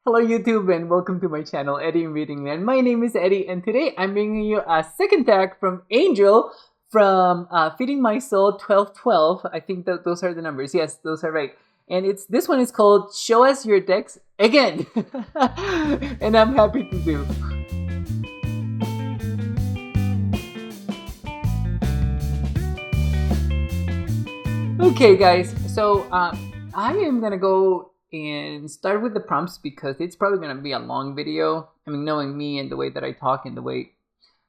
Hello YouTube and welcome to my channel Eddie Reading Man. My name is Eddie and today I'm bringing you a second tag from Angel from Feeding My Soul 1212. I think that those are the numbers. Yes, those are right. And this one is called Show Us Your Decks Again. And I'm happy to do. Okay guys, so I am gonna go and start with the prompts because it's probably gonna be a long video. I mean, knowing me and the way that I talk and the way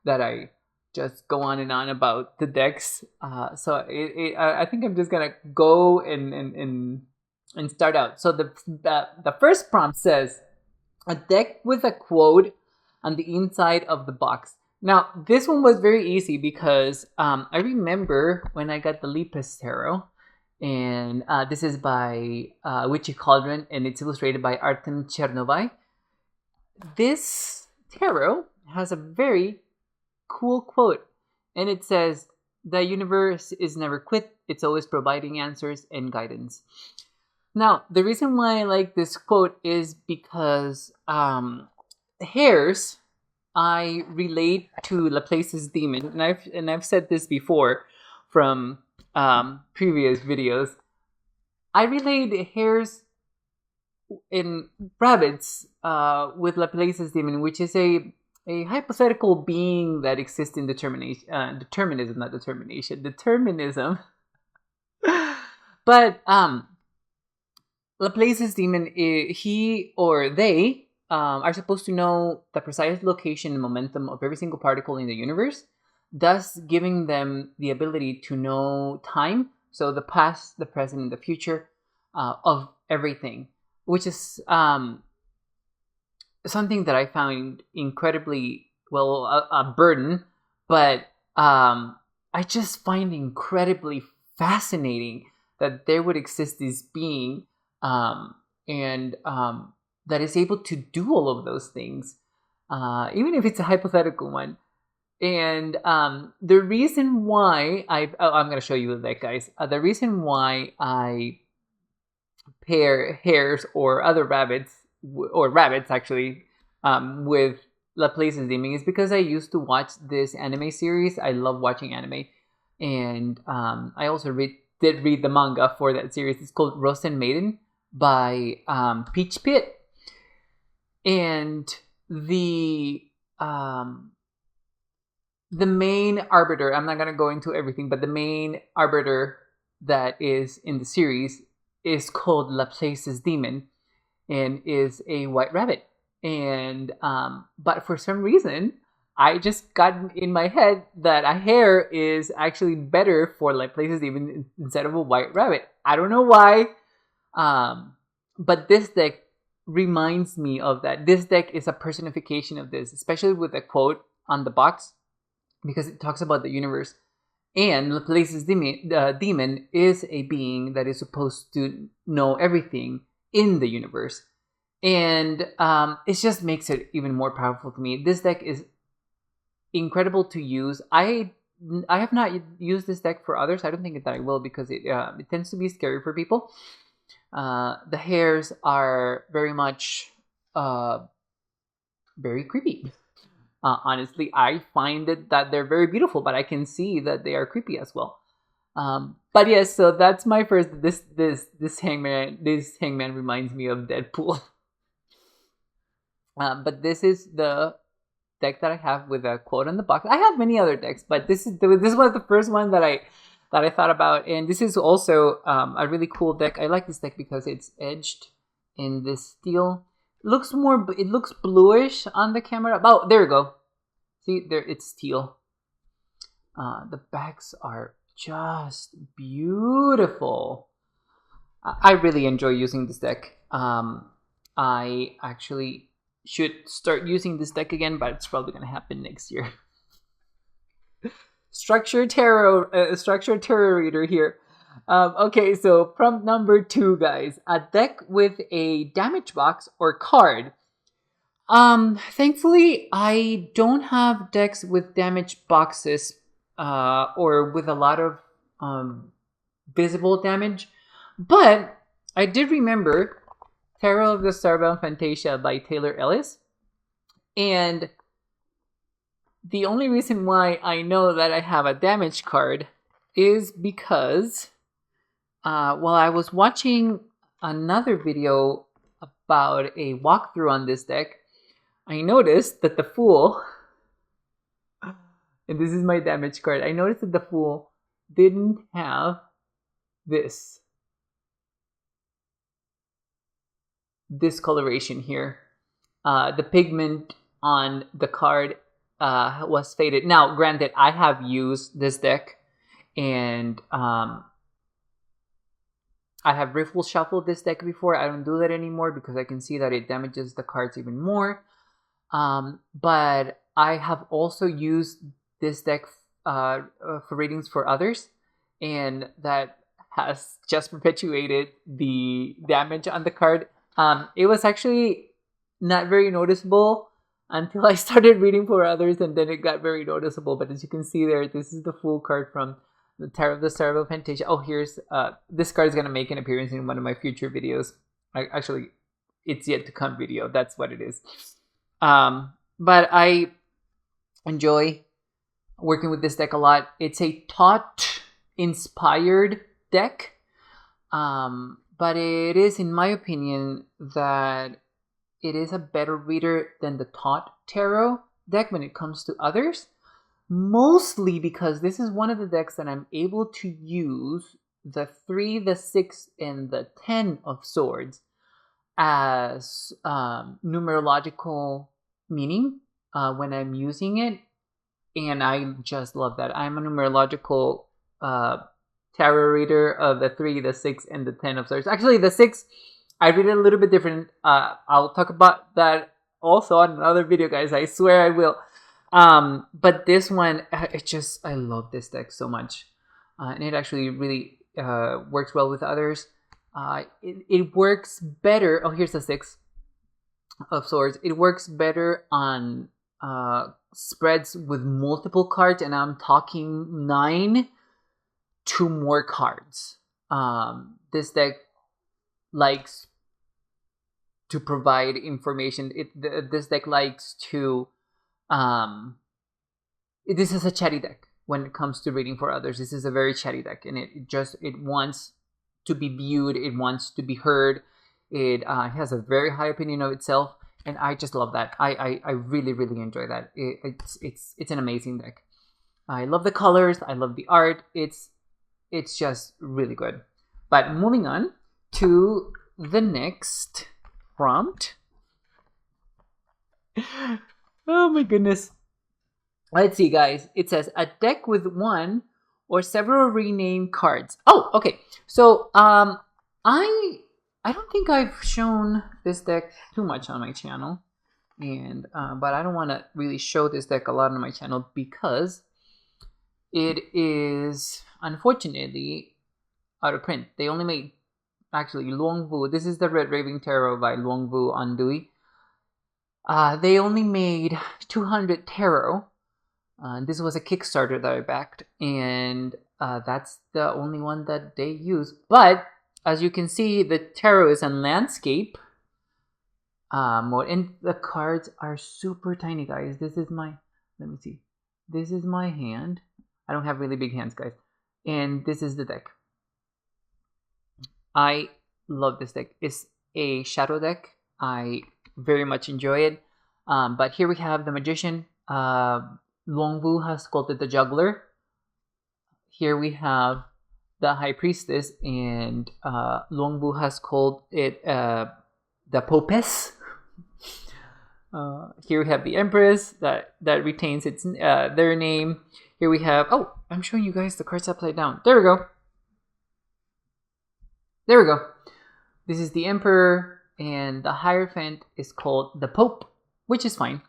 that I just go on and on about the decks. I think I'm just gonna go and start out. So the first prompt says a deck with a quote on the inside of the box. Now this one was very easy because I remember when I got the Lepus Tarot. And this is by Witchy Cauldron, and it's illustrated by Artem Chernovai. This tarot has a very cool quote, and it says, "The universe is never quit, it's always providing answers and guidance." Now, the reason why I like this quote is because hares, I relate to Laplace's demon, and I've said this before from previous videos. I relate hares and rabbits with Laplace's demon, which is a hypothetical being that exists in determinism. But Laplace's demon, he or they are supposed to know the precise location and momentum of every single particle in the universe, thus giving them the ability to know time, so the past, the present, and the future of everything, which is something that I found incredibly, well, a burden, but I just find incredibly fascinating that there would exist this being and that is able to do all of those things, even if it's a hypothetical one. And the reason why I'm going to show you that, guys. The reason why I pair hares or other rabbits, or rabbits actually, with Laplace's demon is because I used to watch this anime series. I love watching anime. And I also did read the manga for that series. It's called Rosen Maiden by Peach Pit. And the main arbiter, I'm not going to go into everything, but the main arbiter that is in the series is called Laplace's demon and is a white rabbit. And but for some reason, I just got in my head that a hare is actually better for Laplace's demon instead of a white rabbit. I don't know why, but this deck reminds me of that. This deck is a personification of this, especially with a quote on the box, because it talks about the universe. And Laplace's demon is a being that is supposed to know everything in the universe. And it just makes it even more powerful to me. This deck is incredible to use. I have not used this deck for others. I don't think that I will, because it tends to be scary for people. The hares are very much very creepy. Honestly, I find that they're very beautiful, but I can see that they are creepy as well. But yes, so that's my first. This hangman reminds me of Deadpool. But this is the deck that I have with a quote on the box. I have many other decks, but this was the first one that I thought about, and this is also a really cool deck. I like this deck because it's edged in this steel. It looks bluish on the camera. Oh, there we go. See, there, it's steel. The backs are just beautiful. I really enjoy using this deck. I actually should start using this deck again, but it's probably going to happen next year. Structured tarot reader here. Okay, so prompt number 2, guys. A deck with a damage box or card. Thankfully, I don't have decks with damage boxes or with a lot of visible damage, but I did remember Tarot of the Starbound Fantasia by Taylor Ellis. And the only reason why I know that I have a damage card is because while I was watching another video about a walkthrough on this deck, I noticed that the Fool, and this is my damage card, I noticed that the Fool didn't have this discoloration here. The pigment on the card was faded. Now, granted, I have used this deck, and I have riffle shuffled this deck before. I don't do that anymore because I can see that it damages the cards even more. But I have also used this deck for readings for others, and that has just perpetuated the damage on the card. It was actually not very noticeable until I started reading for others, and then it got very noticeable. But as you can see there, this is the Fool card from the Tarot of the Starbound Fantasia. Oh, here's this card is going to make an appearance in one of my future videos. Actually, it's yet to come video. That's what it is. But I enjoy working with this deck a lot. It's a Tot-inspired deck. But it is, in my opinion, that it is a better reader than the Tot Tarot deck when it comes to others. Mostly because this is one of the decks that I'm able to use the 3, the 6, and the 10 of swords as numerological meaning when I'm using it. And I just love that. I'm a numerological tarot reader of the 3, the 6, and the 10 of swords. Actually, the 6, I read it a little bit different. I'll talk about that also on another video, guys. I swear I will. But this one, I love this deck so much. And it actually really works well with others. It works better. Oh, here's the 6 of swords. It works better on spreads with multiple cards, and I'm talking 9 to more cards. This deck likes to provide information. This deck likes to this is a chatty deck when it comes to reading for others. This is a very chatty deck, and it wants to be viewed, it wants to be heard. It has a very high opinion of itself, and I just love that. I really enjoy that. It's an amazing deck. I love the colors, I love the art. It's just really good. But moving on to the next prompt. Oh my goodness. Let's see, guys. It says a deck with one or several renamed cards. Oh, okay. So I don't think I've shown this deck too much on my channel, and but I don't want to really show this deck a lot on my channel because it is unfortunately out of print. They only made, actually, Longvu. This is the Red Raving Tarot by Longvu Andui. They only made 200 tarot. This was a Kickstarter that I backed, and that's the only one that they use. But as you can see, the tarot is in landscape mode, and the cards are super tiny, guys. This is my, let me see. This is my hand. I don't have really big hands, guys. And this is the deck. I love this deck. It's a shadow deck. I very much enjoy it. But here we have the Magician. Longvu has sculpted the Juggler. Here we have the High Priestess, and Longvu has called it the Popess. Here we have the Empress that retains its their name. Here we have, oh, I'm showing you guys the cards upside down. There we go. There we go. This is the Emperor, and the Hierophant is called the Pope, which is fine.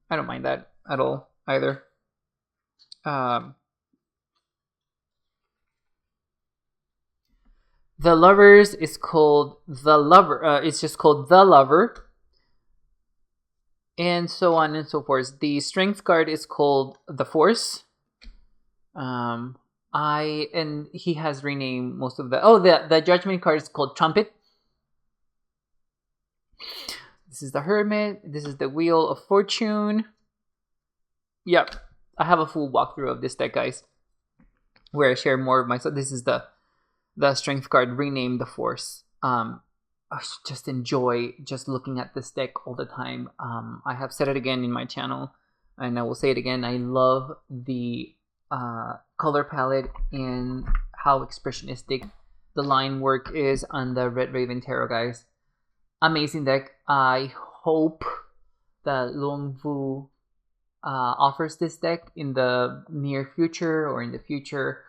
I don't mind that at all either. The Lovers is called the Lover. It's just called the Lover, and so on and so forth. The Strength card is called the Force. And he has renamed most of the. Oh, the Judgment card is called Trumpet. This is the Hermit. This is the Wheel of Fortune. Yep, I have a full walkthrough of this deck, guys, where I share more of my. So this is the Strength card, Rename the Force. I just enjoy just looking at this deck all the time. I have said it again in my channel, and I will say it again. I love the color palette and how expressionistic the line work is on the Red Raven Tarot, guys. Amazing deck. I hope that Longvu offers this deck in the near future or in the future.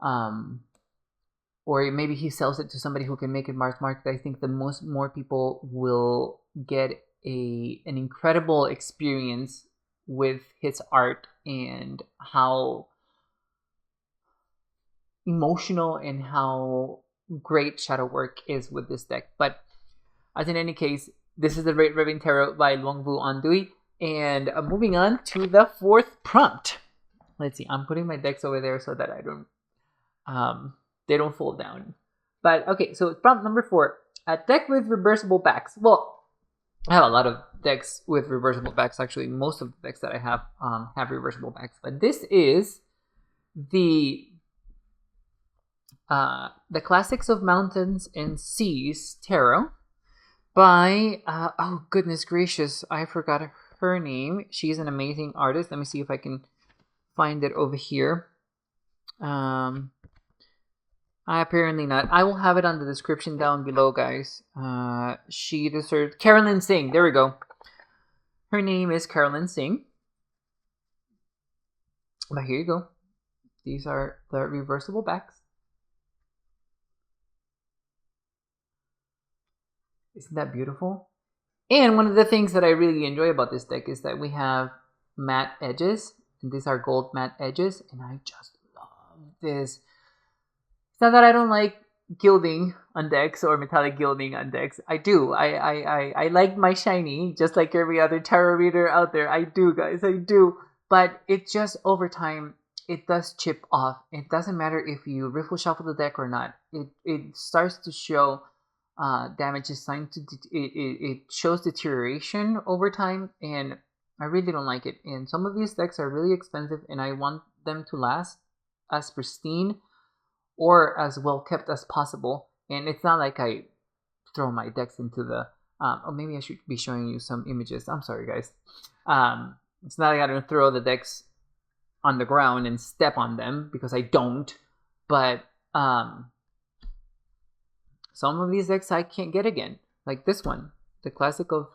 Or maybe he sells it to somebody who can make it mass market. I think the more people will get an incredible experience with his art and how emotional and how great shadow work is with this deck. But as in any case, this is the Red Raven Tarot by Longvu Andui. And moving on to the fourth prompt. Let's see, I'm putting my decks over there so that I don't they don't fall down. But okay, so prompt number 4. A deck with reversible backs. Well, I have a lot of decks with reversible backs. Actually, most of the decks that I have reversible backs. But this is the Classics of Mountains and Seas Tarot by oh goodness gracious, I forgot her name. She's an amazing artist. Let me see if I can find it over here. Apparently not. I will have it on the description down below, guys. She deserved Carolyn Singh. There we go. Her name is Carolyn Singh. But here you go. These are the reversible backs. Isn't that beautiful? And one of the things that I really enjoy about this deck is that we have matte edges. And these are gold matte edges. And I just love this. It's not that I don't like gilding on decks or metallic gilding on decks. I do. I like my shiny, just like every other tarot reader out there. I do, guys. I do. But it just, over time, it does chip off. It doesn't matter if you riffle shuffle the deck or not. It starts to show damage is starting to... It shows deterioration over time, and I really don't like it. And some of these decks are really expensive, and I want them to last as pristine or as well kept as possible. And it's not like I throw my decks into the or maybe I should be showing you some images. I'm sorry, guys. It's not like I don't throw the decks on the ground and step on them, because I don't. But some of these decks I can't get again, like this one, the Classic of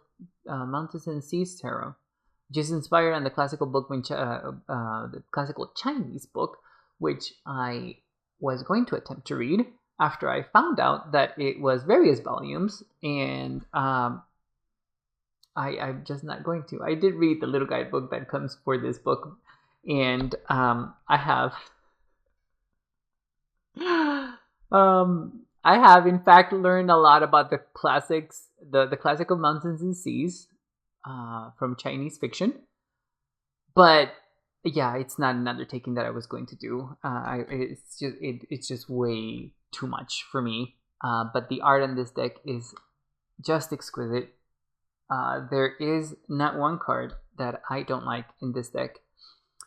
Mountains and Seas Tarot, which is inspired on the classical book, the classical Chinese book, which I was going to attempt to read after I found out that it was various volumes, and I'm just not going to. I did read the little guidebook that comes for this book, and I have in fact learned a lot about the classics, the Classic of Mountains and Seas from Chinese fiction, but yeah, it's not an undertaking that I was going to do. It's just way too much for me. But the art on this deck is just exquisite. There is not one card that I don't like in this deck.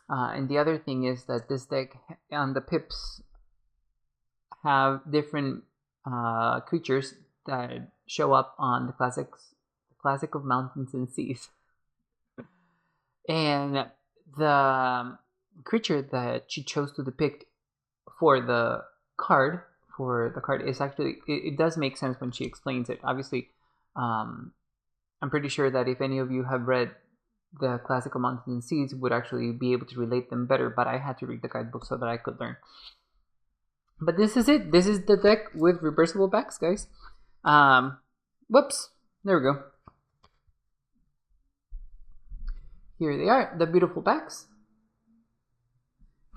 And the other thing is that this deck on the pips have different creatures that show up on the Classic of Mountains and Seas. And the creature that she chose to depict for the card is actually, it does make sense when she explains it. Obviously, I'm pretty sure that if any of you have read the Classical Mountains and Seas, would actually be able to relate them better, but I had to read the guidebook so that I could learn. But this is it. This is the deck with reversible backs, guys. Whoops. There we go. Here they are, the beautiful backs.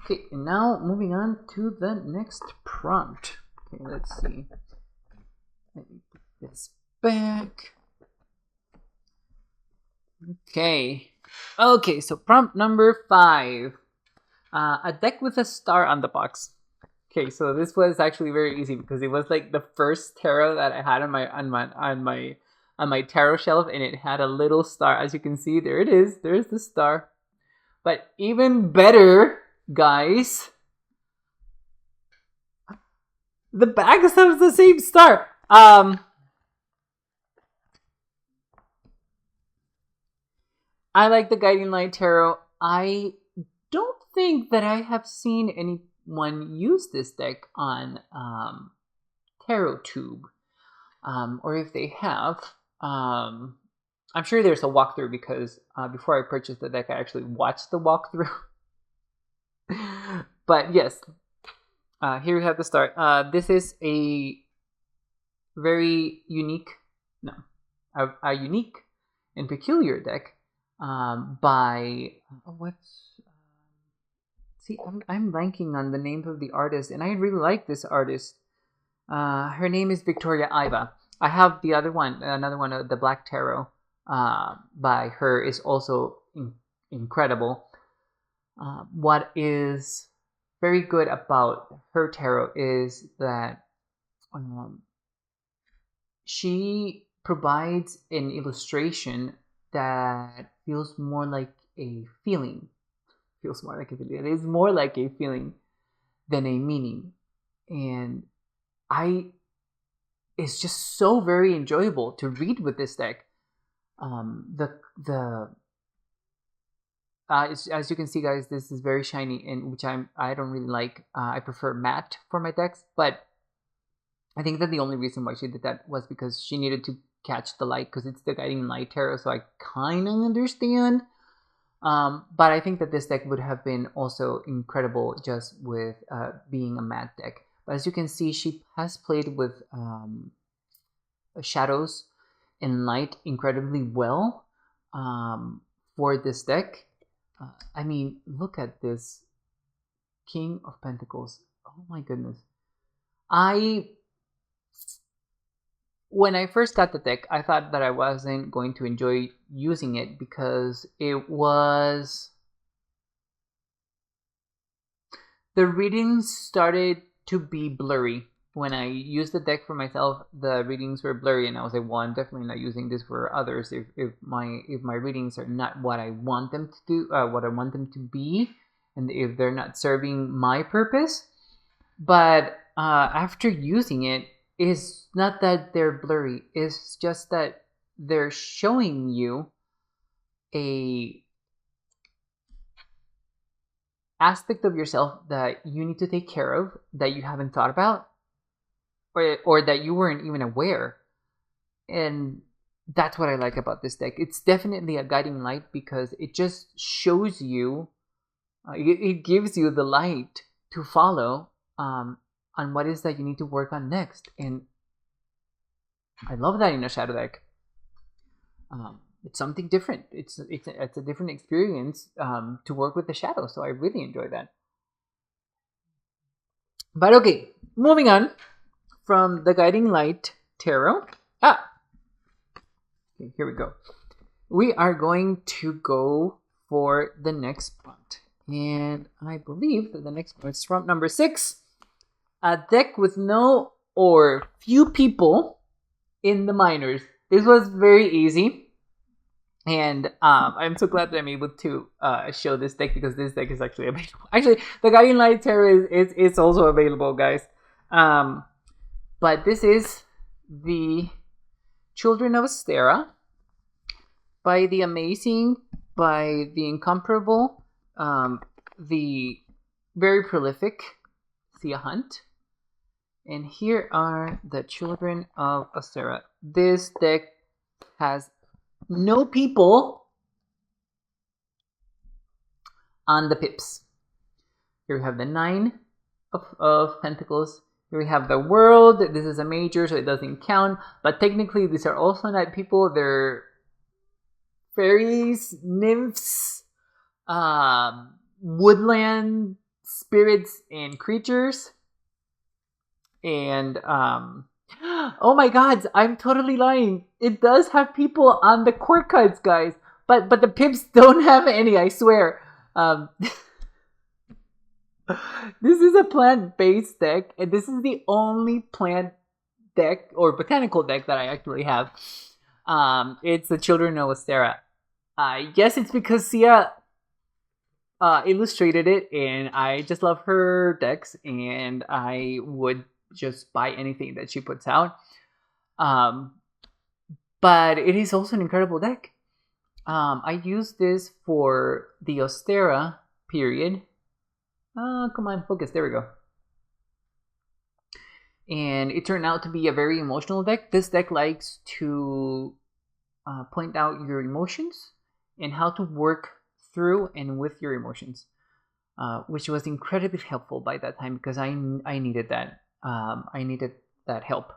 Okay, and now moving on to the next prompt. Okay, let's see. Let me put this back. Okay. Okay, so prompt number 5. A deck with a star on the box. Okay, so this was actually very easy because it was like the first tarot that I had on on my tarot shelf, and it had a little star. As you can see, there it is. There's the star. But even better, guys, the back is the same star. I like the Guiding Light Tarot. I don't think that I have seen anyone use this deck on TarotTube. Or if they have, I'm sure there's a walkthrough because before I purchased the deck, I actually watched the walkthrough. But yes, here we have the start. This is a very unique and peculiar deck. By I'm blanking on the name of the artist, and I really like this artist. Her name is Victoria Iva. I have the other one, another one, the Black Tarot by her is also incredible. What is very good about her tarot is that she provides an illustration that feels more like a feeling. It is more like a feeling than a meaning. And it's just so very enjoyable to read with this deck. As you can see, guys, this is very shiny, and which I don't really like. I prefer matte for my decks, but I think that the only reason why she did that was because she needed to catch the light, because it's the Guiding Light Tarot, so I kind of understand. But I think that this deck would have been also incredible just with being a matte deck. But as you can see, she has played with shadows and light incredibly well for this deck. I mean, look at this King of Pentacles. Oh my goodness. When I first got the deck, I thought that I wasn't going to enjoy using it because the readings started to be blurry. When I used the deck for myself, the readings were blurry, and I was like, well, I'm definitely not using this for others if my readings are not what I want them to do, what I want them to be, and if they're not serving my purpose. But after using it, it's not that they're blurry. It's just that they're showing you a aspect of yourself that you need to take care of, that you haven't thought about, or that you weren't even aware. And that's what I like about this deck. It's definitely a guiding light because it just shows you, it gives you the light to follow on what is that you need to work on next. And I love that in a shadow deck. It's something different. It's a different experience to work with the shadow. So I really enjoy that. But okay, moving on from the Guiding Light Tarot. Okay, here we go. We are going to go for the next prompt. And I believe that the next prompt is prompt number 6. A deck with no or few people in the minors. This was very easy. And I'm so glad that I'm able to show this deck because this deck is actually available. Actually, the Guiding Light Tarot is also available, guys. But this is the Children of Astera by the amazing, by the incomparable, the very prolific Sia Hunt. And here are the Children of Astera. This deck has no people on the pips. Here we have the 9 of Pentacles. Here we have the World. This is a major, so it doesn't count. But technically, these are also not people. They're fairies, nymphs, woodland spirits, and creatures. And oh my god, I'm totally lying. It does have people on the core cards, guys, but the pips don't have any, I swear. This is a plant-based deck, and this is the only plant deck or botanical deck that I actually have. It's the Children of Ostera. Yes, it's because Sia illustrated it, and I just love her decks, and I would just buy anything that she puts out. But it is also an incredible deck. I used this for the Ostera period. Come on, focus. There we go. And it turned out to be a very emotional deck. This deck likes to point out your emotions and how to work through and with your emotions, which was incredibly helpful by that time because I needed that. I needed that help,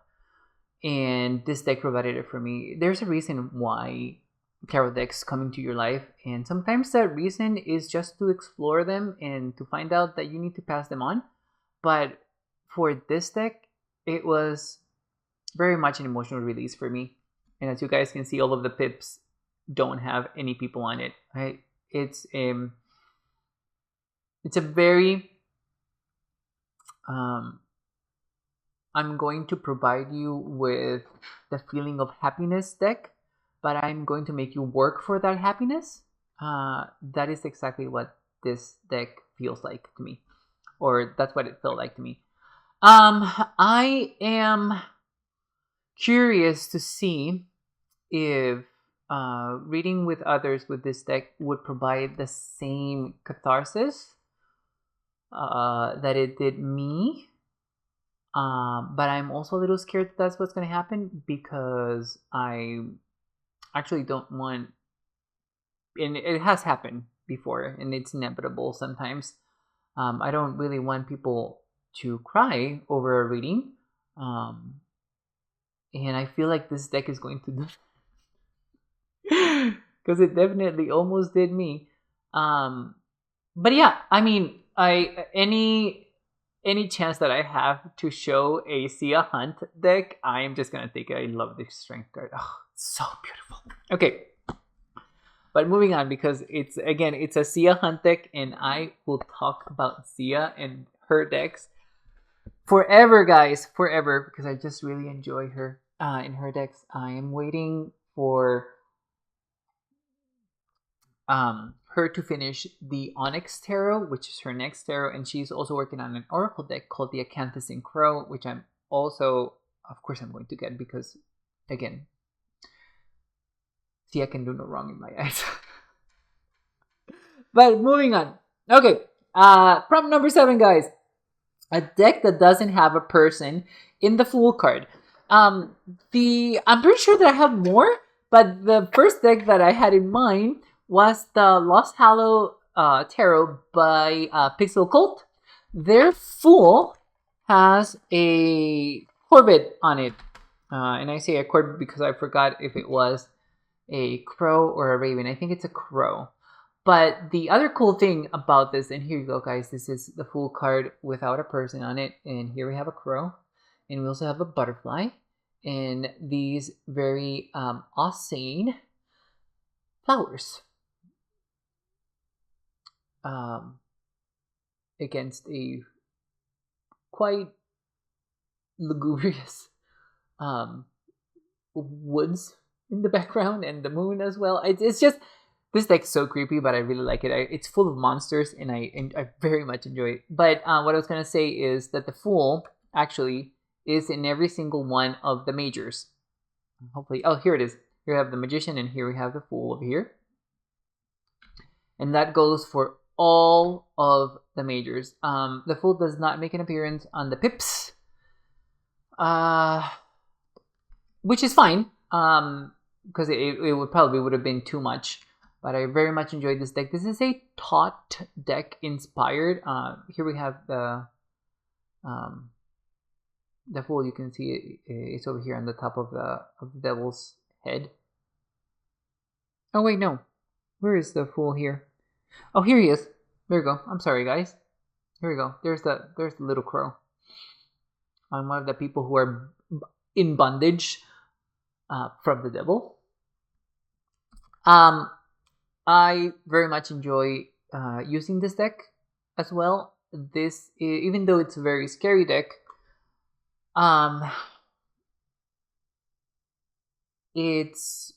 and this deck provided it for me. There's a reason why tarot decks come into your life, and sometimes that reason is just to explore them and to find out that you need to pass them on. But for this deck, it was very much an emotional release for me. And as you guys can see, all of the pips don't have any people on it. Right? It's a very I'm going to provide you with the feeling of happiness deck, but I'm going to make you work for that happiness. That is exactly what this deck feels like to me, or that's what it felt like to me. I am curious to see if reading with others with this deck would provide the same catharsis that it did me. But I'm also a little scared that that's what's going to happen because I actually don't want, and it has happened before, and it's inevitable sometimes. I don't really want people to cry over a reading, and I feel like this deck is going to do because it definitely almost did me. But yeah, I mean, any chance that I have to show a Sia Hunt deck, I am just gonna take it. I love this strength card. Oh, so beautiful. Okay, but moving on because it's a Sia Hunt deck, and I will talk about Sia and her decks forever, guys, forever, because I just really enjoy her in her decks. I am waiting for her to finish the Onyx Tarot, which is her next tarot, and she's also working on an Oracle deck called the Acanthus and Crow, which I'm also, of course, I'm going to get because, again, Sia can do no wrong in my eyes. But moving on. Okay, prompt number 7, guys. A deck that doesn't have a person in the Fool card. I'm pretty sure that I have more, but the first deck that I had in mind was the Lost Hallow Tarot by Pixel Cult. Their Fool has a Corvid on it. And I say a Corvid because I forgot if it was a crow or a raven. I think it's a crow. But the other cool thing about this, and here you go, guys, this is the Fool card without a person on it. And here we have a crow. And we also have a butterfly. And these very Aussane flowers. Against a quite lugubrious woods in the background and the moon as well. It's just, this deck's so creepy, but I really like it. It's full of monsters, and I very much enjoy it. But what I was going to say is that the Fool actually is in every single one of the majors. Hopefully, oh, here it is. Here we have the Magician, and here we have the Fool over here. And that goes for all of the majors. The Fool does not make an appearance on the pips, which is fine, because it would have been too much. But I very much enjoyed this deck. This is a Tot deck inspired. Here we have the Fool. You can see it's over here on the top of the Devil's head. Oh wait, no. Where is the Fool here? Oh, here he is. There we go. I'm sorry, guys. Here we go. There's the little crow. I'm one of the people who are in bondage from the devil. I very much enjoy using this deck as well. This, even though it's a very scary deck, it's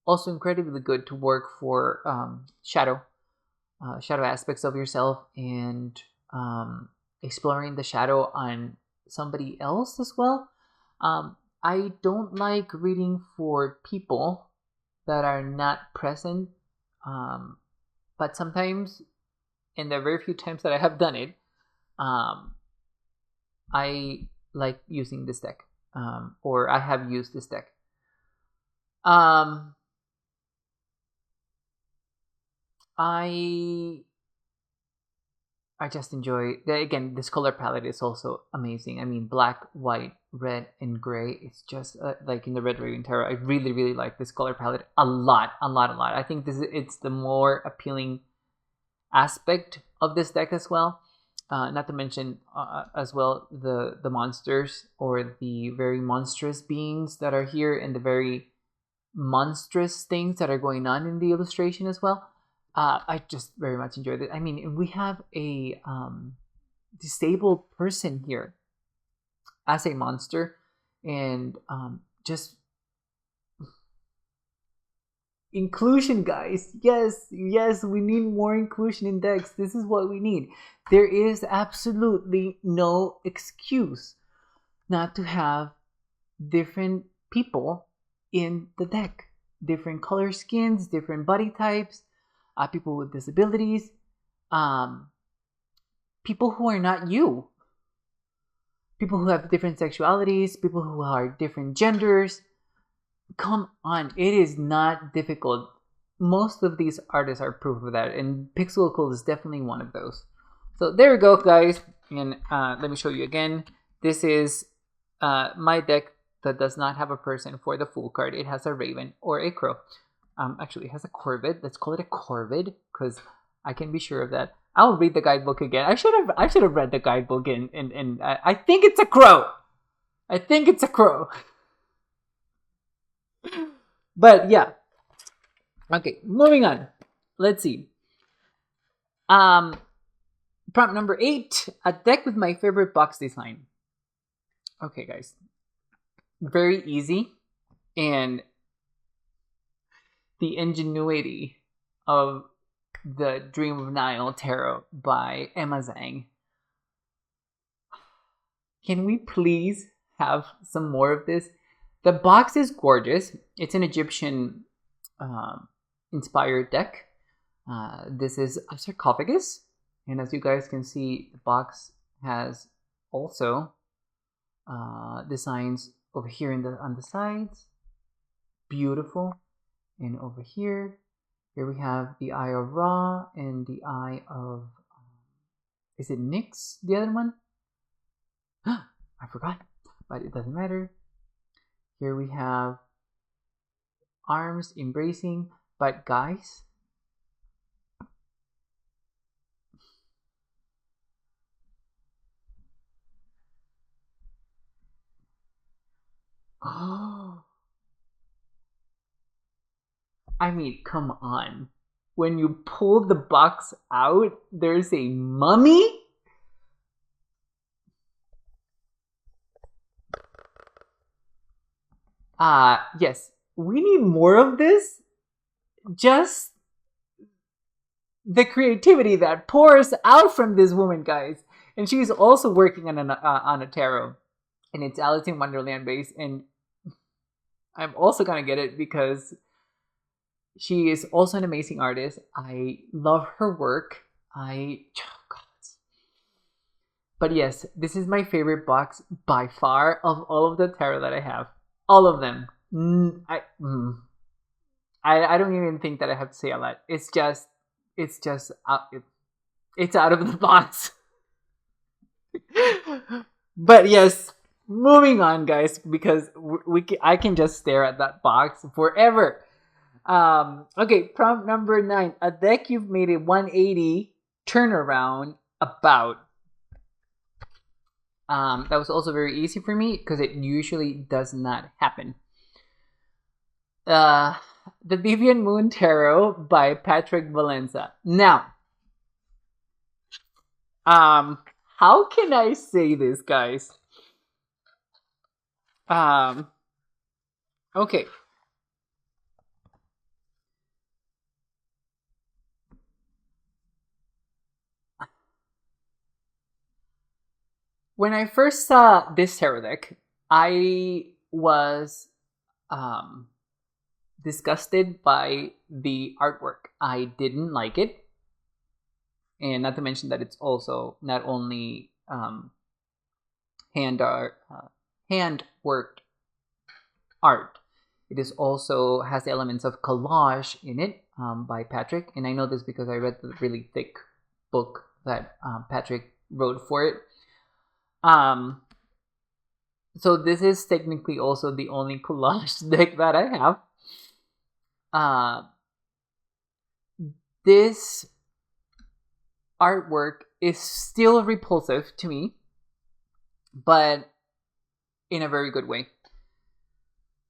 also incredibly good to work for shadow aspects of yourself, and exploring the shadow on somebody else as well. I don't like reading for people that are not present, but sometimes, and there are very few times that I have done it, I like using this deck, or I have used this deck. I just enjoy again, this color palette is also amazing. I mean, black, white, red, and gray. It's just like in the Red Raven Tarot. I really, really like this color palette a lot. I think it's the more appealing aspect of this deck as well. Not to mention as well the monsters, or the very monstrous beings that are here, and the very monstrous things that are going on in the illustration as well. I just very much enjoyed it. I mean, we have a disabled person here as a monster, and just inclusion, guys. Yes, we need more inclusion in decks. This is what we need. There is absolutely no excuse not to have different people in the deck. Different color skins, different body types, people with disabilities, people who are not you, people who have different sexualities, people who are different genders. Come on, it is not difficult. Most of these artists are proof of that, and Pixel Cold is definitely one of those. So there we go, guys, and let me show you again. This is my deck that does not have a person for the full card. It has a raven or a crow. Actually, it has a corvid. Let's call it a corvid, because I can be sure of that. I'll read the guidebook again. I should have read the guidebook, and I think it's a crow. I think it's a crow. But yeah. Okay, moving on. Let's see. Prompt number 8: a deck with my favorite box design. Okay, guys. Very easy, and the ingenuity of the Dream of Nile Tarot by Emma Zhang. Can we please have some more of this? The box is gorgeous. It's an Egyptian inspired deck. This is a sarcophagus, and as you guys can see, the box has also designs over here on the sides. Beautiful. And over here we have the Eye of Ra and the Eye of, is it Nyx, the other one? I forgot, but it doesn't matter. Here we have arms embracing, but guys, I mean, come on. When you pull the box out, there's a mummy? Yes. We need more of this. Just the creativity that pours out from this woman, guys. And she's also working on a tarot. And it's Alice in Wonderland based. And I'm also gonna get it because she is also an amazing artist. I love her work. But yes, this is my favorite box by far of all of the tarot that I have. All of them. I don't even think that I have to say a lot. It's just it's out of the box. But yes, moving on, guys, because I can just stare at that box forever. Okay, prompt number 9: a deck you've made a 180 turnaround about. That was also very easy for me because it usually does not happen. The Vivian Moon Tarot by Patrick Valenza. Now, how can I say this, guys? Okay. When I first saw this tarot deck, I was um, disgusted by the artwork. I didn't like it. And not to mention that it's also not only hand art, hand worked art. It is also has elements of collage in it by Patrick, and I know this because I read the really thick book that Patrick wrote for it. So this is technically also the only collage deck that I have. This artwork is still repulsive to me, but in a very good way.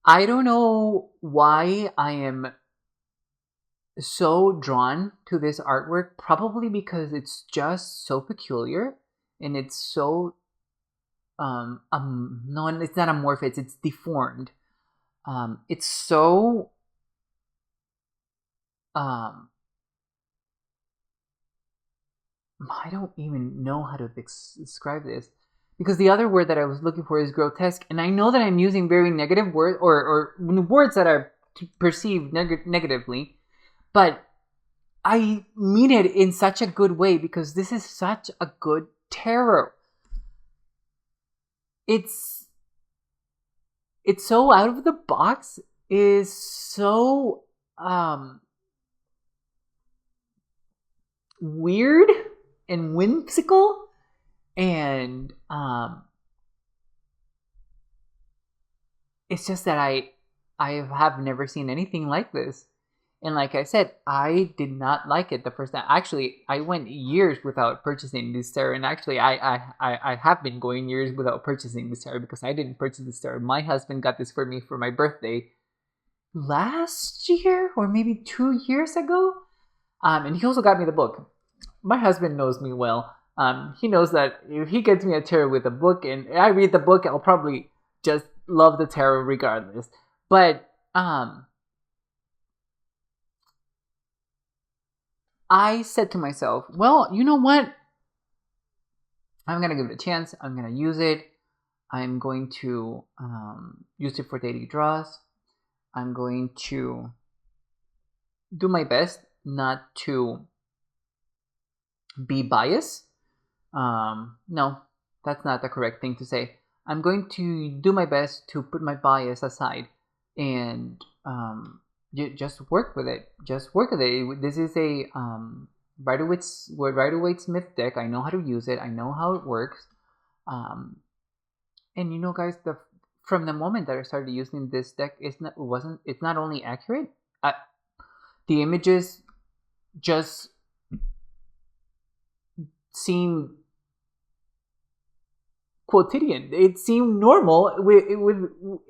I don't know why I am so drawn to this artwork. Probably because it's just so peculiar and it's so no, it's not amorphous, it's deformed. It's so I don't even know how to describe this, because the other word that I was looking for is grotesque, and I know that I'm using very negative words or words that are perceived negatively, but I mean it in such a good way because this is such a good tarot. It's so out of the box, is so weird and whimsical, and it's just that I have never seen anything like this. And like I said, I did not like it the first time. Actually, I went years without purchasing this tarot, and actually I have been going years without purchasing this tarot because I didn't purchase this tarot. My husband got this for me for my birthday last year or maybe 2 years ago, and he also got me the book. My husband knows me well. He knows that if he gets me a tarot with a book and I read the book, I'll probably just love the tarot regardless. But I said to myself, well, you know what? I'm going to give it a chance. I'm going to use it. I'm going to use it for daily draws. I'm going to do my best not to be biased. No, that's not the correct thing to say. I'm going to do my best to put my bias aside and just work with it. Just work with it. This is a Rider-Waite-Smith deck. I know how to use it. I know how it works. And you know, guys, from the moment that I started using this deck, it's not only accurate. The images just seem quotidian. It seemed normal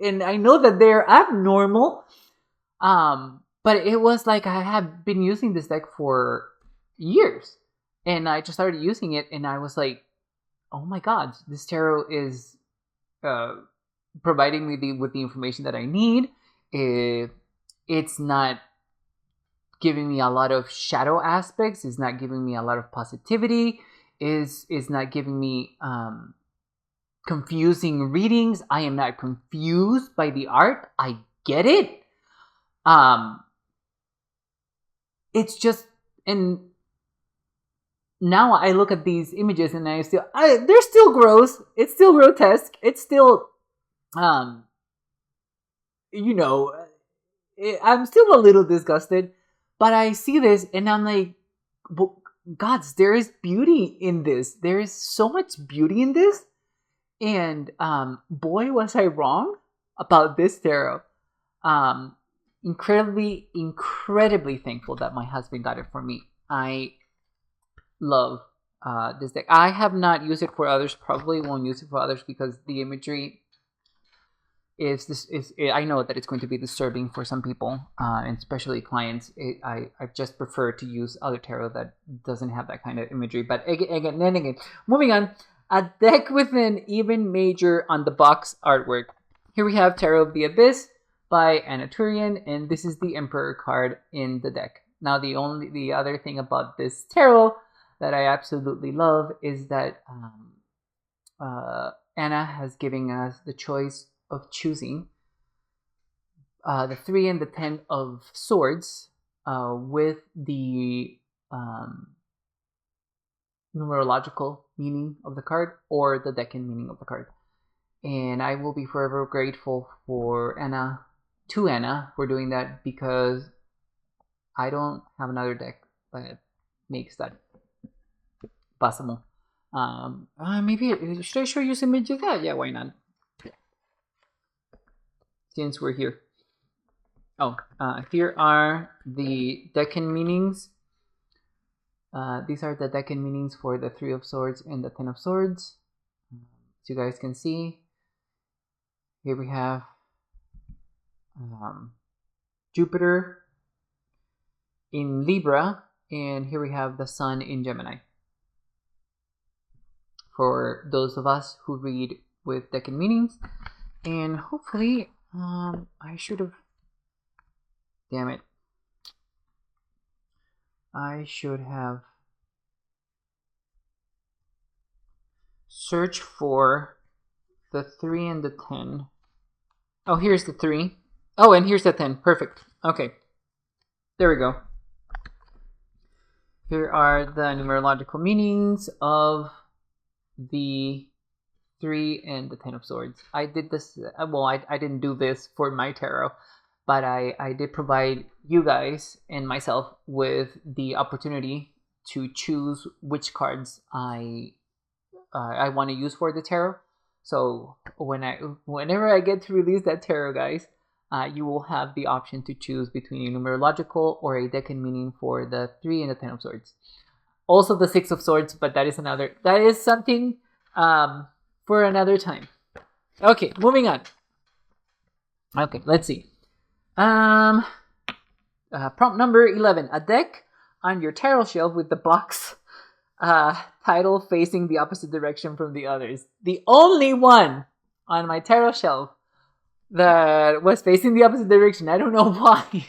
and I know that they're abnormal. But it was like I have been using this deck for years, and I just started using it, and I was like, "Oh my god, this tarot is providing me with the information that I need." It's not giving me a lot of shadow aspects. It's not giving me a lot of positivity. Is not giving me confusing readings. I am not confused by the art. I get it. It's just, and now I look at these images and they're still gross. It's still grotesque. It's still, I'm still a little disgusted, but I see this and I'm like, gods, there is beauty in this. There is so much beauty in this. And boy, was I wrong about this tarot. Incredibly thankful that my husband got it for me. I love this deck. I have not used it for others. Probably won't use it for others because the imagery is I know that it's going to be disturbing for some people, and especially clients. I just prefer to use other tarot that doesn't have that kind of imagery. But again, moving on. A deck with an even major on the box artwork. Here we have Tarot of the Abyss, by Anna Turian, and this is the Emperor card in the deck. Now, the other thing about this tarot that I absolutely love is that Anna has given us the choice of choosing the 3 and the 10 of swords with the numerological meaning of the card or the decan meaning of the card. And I will be forever grateful for Anna for doing that, because I don't have another deck that makes that possible. Maybe should I show you some images of that? Yeah, why not? Since we're here. Oh, here are the decan meanings. These are the decan meanings for the 3 of swords and the 10 of swords. As you guys can see, here we have Jupiter in Libra, and here we have the Sun in Gemini. For those of us who read with decan meanings, and hopefully, I should have. Damn it! I should have searched for the 3 and the 10. Oh, here's the 3. Oh, and here's the 10. Perfect. Okay. There we go. Here are the numerological meanings of the 3 and the 10 of swords. I did this, well, I didn't do this for my tarot, but I did provide you guys and myself with the opportunity to choose which cards I want to use for the tarot. So whenever I get to release that tarot, guys, you will have the option to choose between a numerological or a decan meaning for the 3 and the 10 of swords. Also the 6 of swords, but that is something for another time. Okay, moving on. Okay, let's see. Prompt number 11. A deck on your tarot shelf with the box title facing the opposite direction from the others. The only one on my tarot shelf that was facing the opposite direction. I don't know why.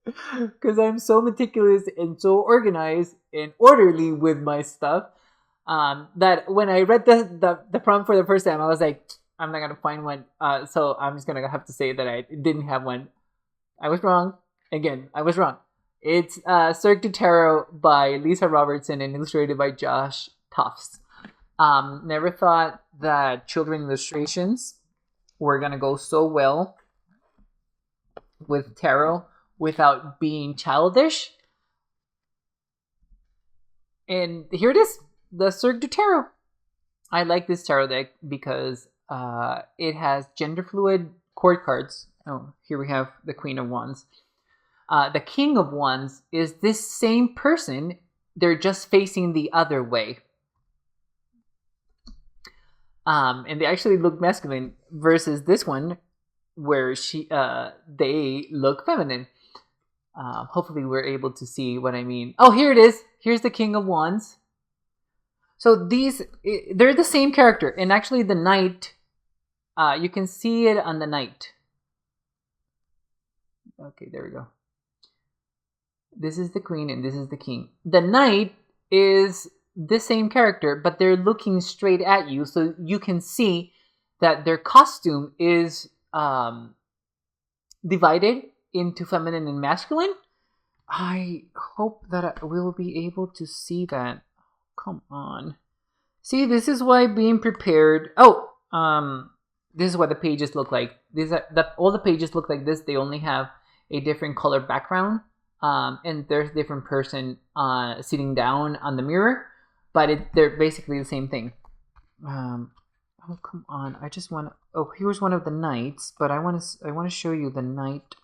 Because I'm so meticulous and so organized and orderly with my stuff, that when I read the prompt for the first time, I was like, I'm not gonna find one. So I'm just gonna have to say that I didn't have one. I was wrong. Again, I was wrong. It's Cirque du Tarot by Lisa Robertson and illustrated by Josh Tufts. Never thought that children illustrations were gonna go so well with tarot without being childish. And here it is, the Cirque du Tarot. I like this tarot deck because it has gender fluid court cards. Oh, here we have the Queen of Wands. The King of Wands is this same person. They're just facing the other way. And they actually look masculine versus this one where they look feminine. Hopefully we're able to see what I mean. Oh, here it is. Here's the King of Wands. So they're the same character. And actually the Knight, you can see it on the Knight. Okay, there we go. This is the Queen and this is the King. The Knight is the same character, but they're looking straight at you. So you can see that their costume is divided into feminine and masculine. I hope that I will be able to see that. Come on. See, this is why being prepared. Oh, this is what the pages look like. All the pages look like this. They only have a different color background. And there's a different person sitting down on the mirror, but they're basically the same thing. Oh, come on. I just want to... Oh, here's one of the knights, but I want to show you the knight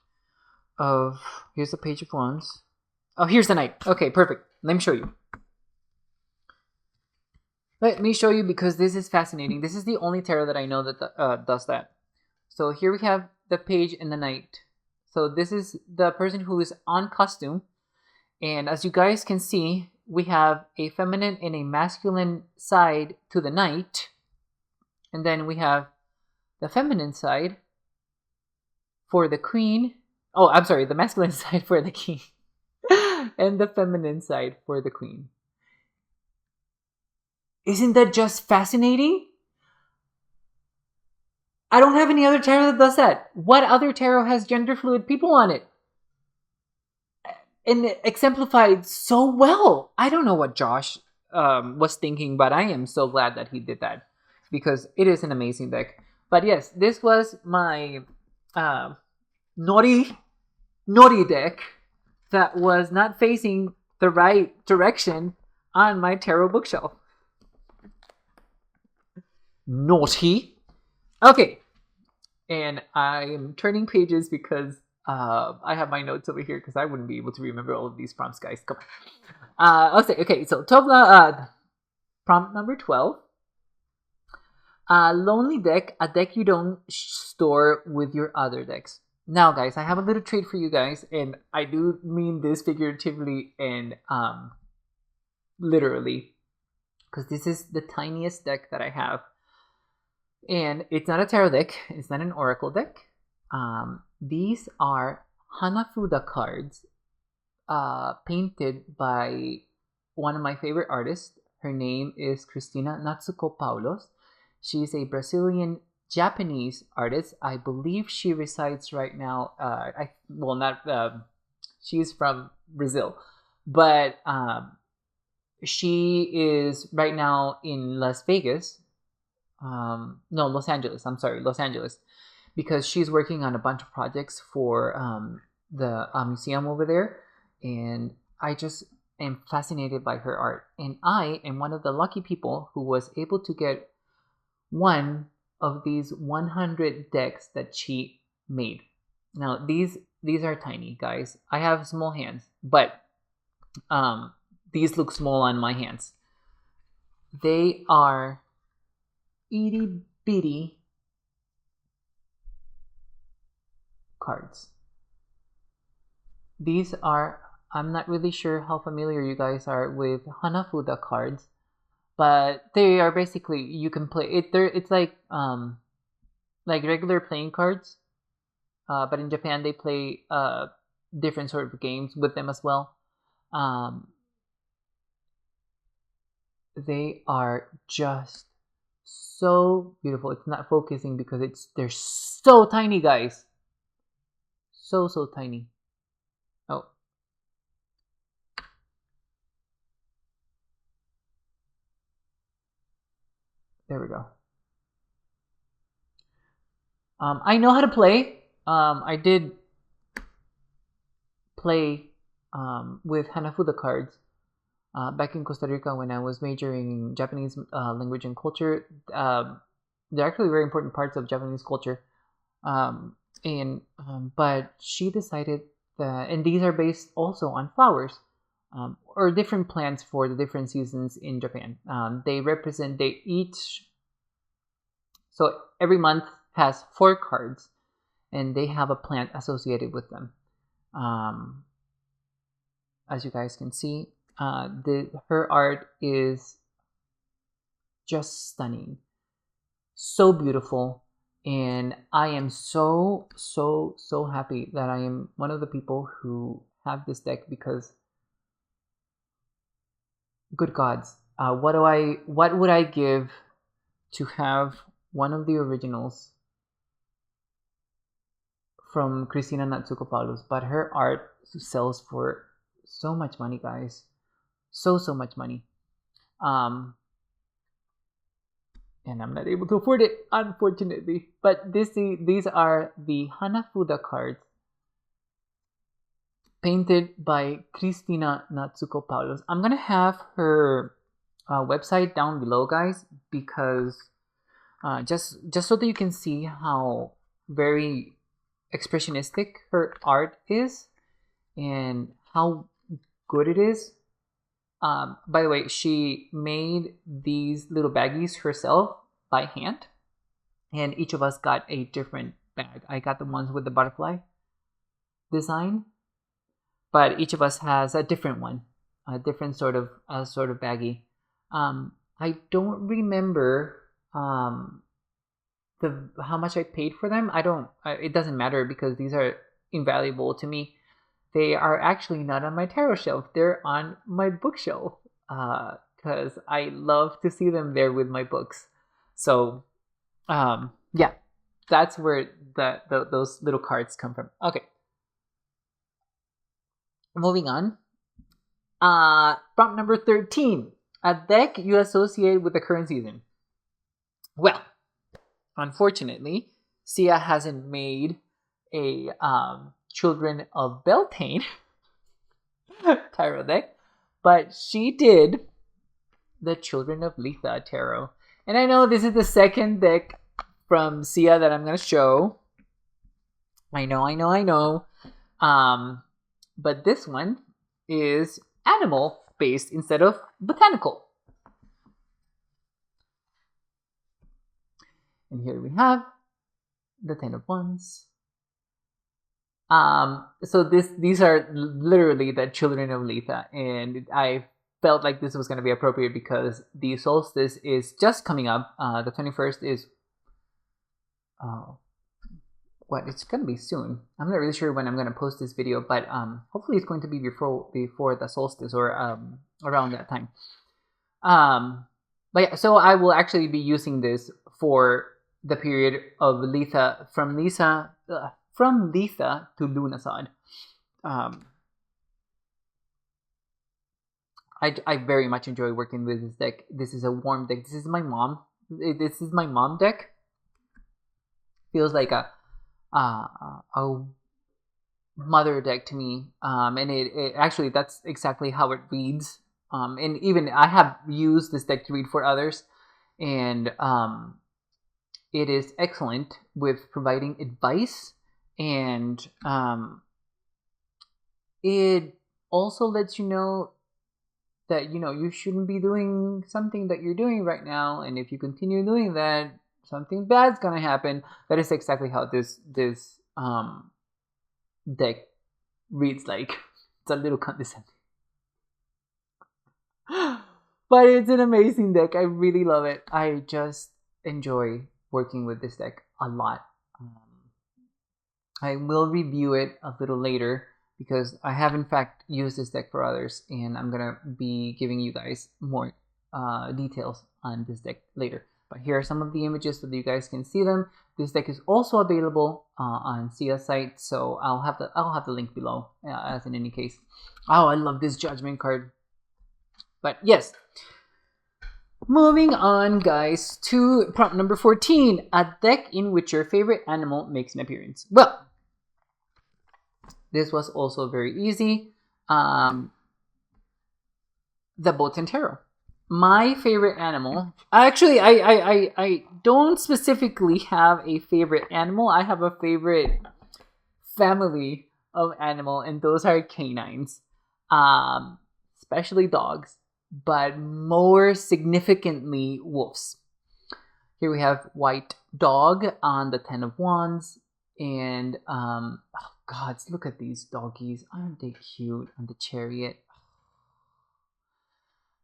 of... Here's the Page of Wands. Oh, here's the knight. Okay, perfect. Let me show you. Let me show you because this is fascinating. This is the only tarot that I know that does that. So here we have the page and the knight. So this is the person who is on costume. And as you guys can see, we have a feminine and a masculine side to the knight. And then we have the feminine side for the queen. Oh, I'm sorry, the masculine side for the king. And the feminine side for the queen. Isn't that just fascinating? I don't have any other tarot that does that. What other tarot has gender fluid people on it? And it exemplified so well. I don't know what Josh was thinking, but I am so glad that he did that because it is an amazing deck. But yes, this was my naughty deck that was not facing the right direction on my tarot bookshelf. Naughty. Okay. And I am turning pages because I have my notes over here because I wouldn't be able to remember all of these prompts, guys. Come on. Okay, so prompt number 12. Lonely deck, a deck you don't store with your other decks. Now, guys, I have a little treat for you guys, and I do mean this figuratively and literally, because this is the tiniest deck that I have. And it's not a tarot deck, it's not an oracle deck. These are Hanafuda cards painted by one of my favorite artists. Her name is Cristina Natsuko Paulos. She's a Brazilian Japanese artist. I believe she resides right now. She's from Brazil, but she is right now in Las Vegas. Los Angeles. I'm sorry, Los Angeles, because she's working on a bunch of projects for the museum over there, and I just am fascinated by her art. And I am one of the lucky people who was able to get one of these 100 decks that she made. Now these are tiny, guys. I have small hands, but these look small on my hands. They are itty bitty cards. These are, I'm not really sure how familiar you guys are with Hanafuda cards, but they are basically, you can play it. It's like regular playing cards, but in Japan they play different sort of games with them as well. They are just so beautiful. It's not focusing because they're so tiny, guys. So tiny. Oh. There we go. I know how to play. I did play with Hanafuda cards back in Costa Rica when I was majoring in Japanese language and culture. They're actually very important parts of Japanese culture. But she decided that, and these are based also on flowers or different plants for the different seasons in Japan. So every month has 4 cards, and they have a plant associated with them. As you guys can see, her art is just stunning, so beautiful, and I am so happy that I am one of the people who have this deck because, good gods, what would I give to have one of the originals from Cristina Natsuko Paulos? But her art sells for so much money, guys. So much money. And I'm not able to afford it, unfortunately. But these are the Hanafuda cards painted by Cristina Natsuko Paulos. I'm gonna have her website down below, guys, because just so that you can see how very expressionistic her art is and how good it is. By the way, she made these little baggies herself by hand, and each of us got a different bag. I got the ones with the butterfly design, but each of us has a different one, a different sort of baggie. I don't remember how much I paid for them, it doesn't matter because these are invaluable to me. They are actually not on my tarot shelf. They're on my bookshelf because I love to see them there with my books. So, yeah, that's where those little cards come from. Okay, moving on. Prompt number 13. A deck you associate with the current season. Well, unfortunately, Sia hasn't made a Children of Beltane tarot deck, but she did the Children of Letha tarot. And I know this is the second deck from Sia that I'm going to show. I know. But this one is animal based instead of botanical. And here we have the Ten of Wands. So these are literally the Children of Letha, and I felt like this was going to be appropriate because the solstice is just coming up. The 21st is it's going to be soon. I'm not really sure when I'm going to post this video, but hopefully it's going to be before the solstice or around that time. But yeah, so I will actually be using this for the period of Letha from Letha to Lughnasadh. I very much enjoy working with this deck. This is a warm deck. This is my mom deck. Feels like a mother deck to me. And it actually, that's exactly how it reads. And even I have used this deck to read for others, and it is excellent with providing advice, and it also lets you know that you shouldn't be doing something that you're doing right now, and if you continue doing that, something bad's gonna happen. That is exactly how this deck reads. Like, it's a little condescending. But it's an amazing deck. I really love it. I just enjoy working with this deck a lot. I will review it a little later because I have in fact used this deck for others, and I'm gonna be giving you guys more details on this deck later. But here are some of the images so that you guys can see them. This deck is also available on Sia's site, so I'll have the link below, as in any case. Oh, I love this Judgment card. But yes, moving on, guys, to prompt number 14, a deck in which your favorite animal makes an appearance. Well, this was also very easy. The Botan Tarot. My favorite animal, actually, I don't specifically have a favorite animal. I have a favorite family of animal, and those are canines, especially dogs, but more significantly wolves. Here we have White Dog on the Ten of Wands, and oh gods, look at these doggies. Aren't they cute on the Chariot?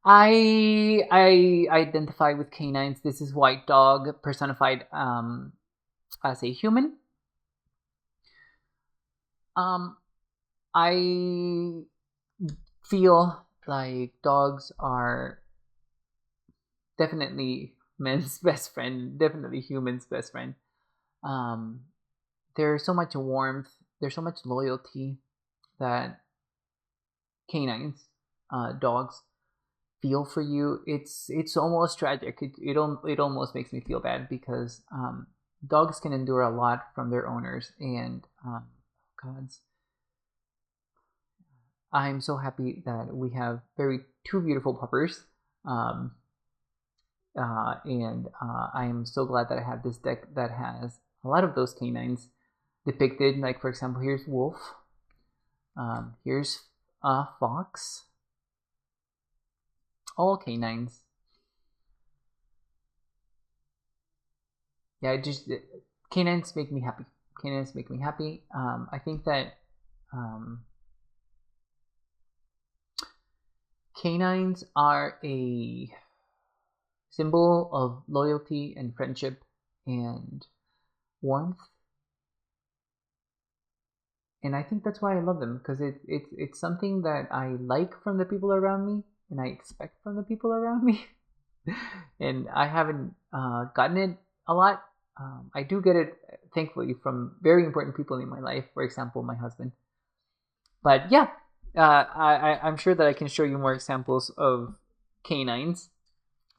I identify with canines. This is White Dog personified as a human. I feel like dogs are definitely men's best friend, definitely humans' best friend. There's so much warmth, there's so much loyalty that canines, dogs, feel for you. It's almost tragic. It almost makes me feel bad because dogs can endure a lot from their owners, and gods, I'm so happy that we have two beautiful puppers, and I am so glad that I have this deck that has a lot of those canines depicted. Like, for example, here's Wolf, here's Fox, all canines. Yeah, canines make me happy. Canines make me happy. I think that canines are a symbol of loyalty and friendship, and warmth. And I think that's why I love them, because it's something that I like from the people around me, and I expect from the people around me. And I haven't gotten it a lot. I do get it, thankfully, from very important people in my life. For example, my husband. But yeah, I'm sure that I can show you more examples of canines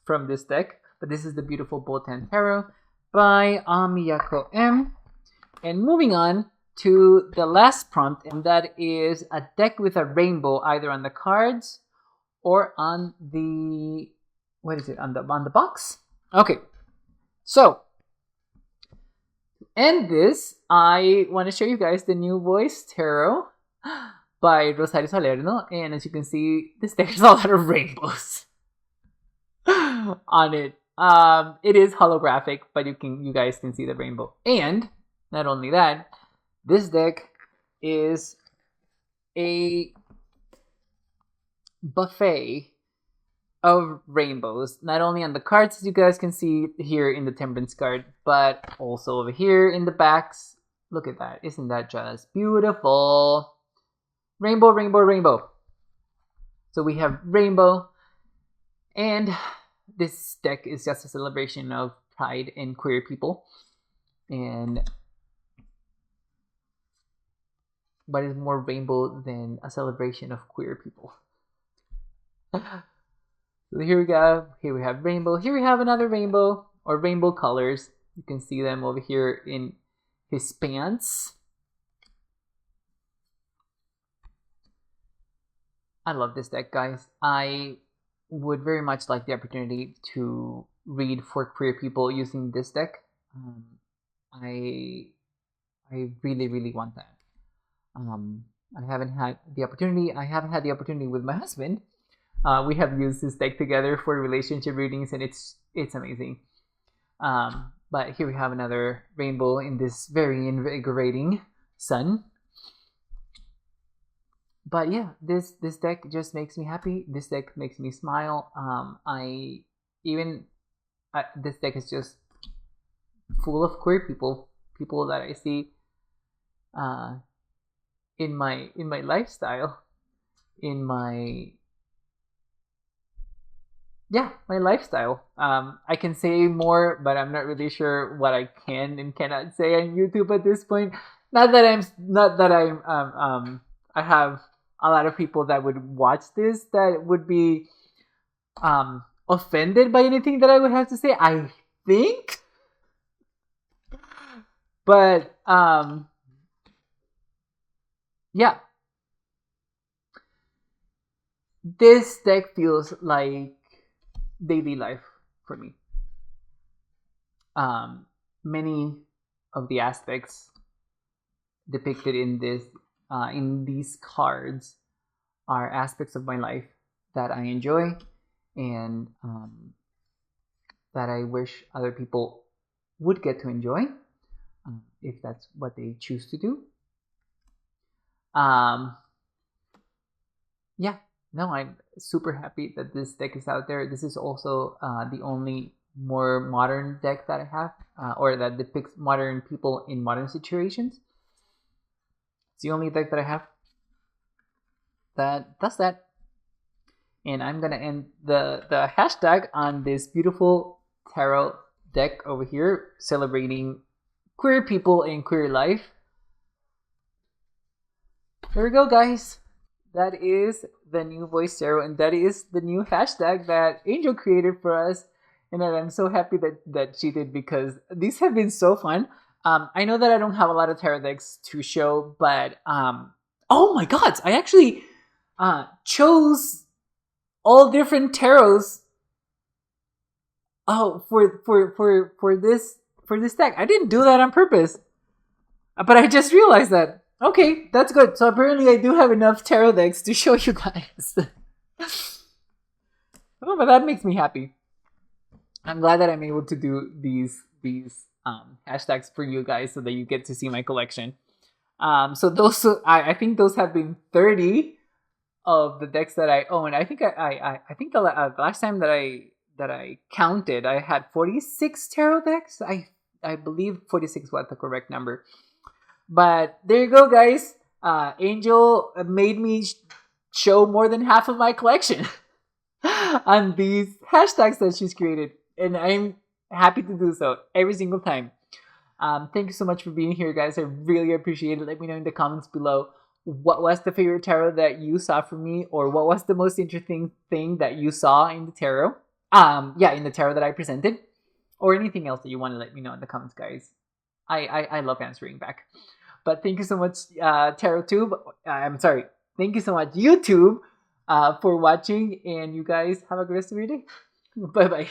from this deck. But this is the beautiful Botan Tarot by Miyako M. And moving on to the last prompt, and that is a deck with a rainbow either on the cards or on the, what is it, on the box? Okay, so to end this, I want to show you guys the New Voice Tarot by Rosario Salerno, and as you can see, this deck has a lot of rainbows on it. It is holographic, but you guys can see the rainbow. And not only that, this deck is a buffet of rainbows, not only on the cards, as you guys can see here in the Temperance card, but also over here in the backs. Look at that. Isn't that just beautiful? Rainbow, rainbow, rainbow. So we have rainbow, and this deck is just a celebration of pride in queer people. And what is more rainbow than a celebration of queer people? So here we go. Here we have rainbow. Here we have another rainbow, or rainbow colors. You can see them over here in his pants. I love this deck, guys. I would very much like the opportunity to read for queer people using this deck. I really, really want that. I haven't had the opportunity. I haven't had the opportunity with my husband. We have used this deck together for relationship readings, and it's amazing. But here we have another rainbow in this very invigorating sun. But yeah, this deck just makes me happy. This deck makes me smile. This deck is just full of queer people that I see in my lifestyle, in my lifestyle. I can say more, but I'm not really sure what I can and cannot say on YouTube at this point. I have a lot of people that would watch this that would be offended by anything that I would have to say, I think. But yeah, this deck feels like daily life for me. Many of the aspects depicted in these cards are aspects of my life that I enjoy, and that I wish other people would get to enjoy, if that's what they choose to do. Yeah, no, I'm super happy that this deck is out there. This is also the only more modern deck that I have, or that depicts modern people in modern situations. It's the only deck that I have that does that. And I'm gonna end the hashtag on this beautiful tarot deck over here, celebrating queer people in queer life. There we go, guys. That is the New Voice Tarot, and that is the new hashtag that Angel created for us, and that I'm so happy that she did, because these have been so fun. I know that I don't have a lot of tarot decks to show, but oh my god, I actually chose all different tarots for this deck. I didn't do that on purpose, but I just realized that. Okay, that's good. So apparently I do have enough tarot decks to show you guys. Oh, but that makes me happy. I'm glad that I'm able to do these hashtags for you guys so that you get to see my collection. So those, I think those have been 30 of the decks that I own. I think I think the last time that I counted, I had 46 tarot decks. I I believe 46 was the correct number. But there you go, guys. Angel made me show more than half of my collection on these hashtags that she's created, and I'm happy to do so every single time. Thank you so much for being here, guys. I really appreciate it. Let me know in the comments below what was the favorite tarot that you saw from me, or what was the most interesting thing that you saw in the tarot. In the tarot that I presented, or anything else that you want to let me know in the comments, guys. I love answering back. But thank you so much, TarotTube. I'm sorry. Thank you so much, YouTube, for watching. And you guys have a great rest of your day. Bye bye.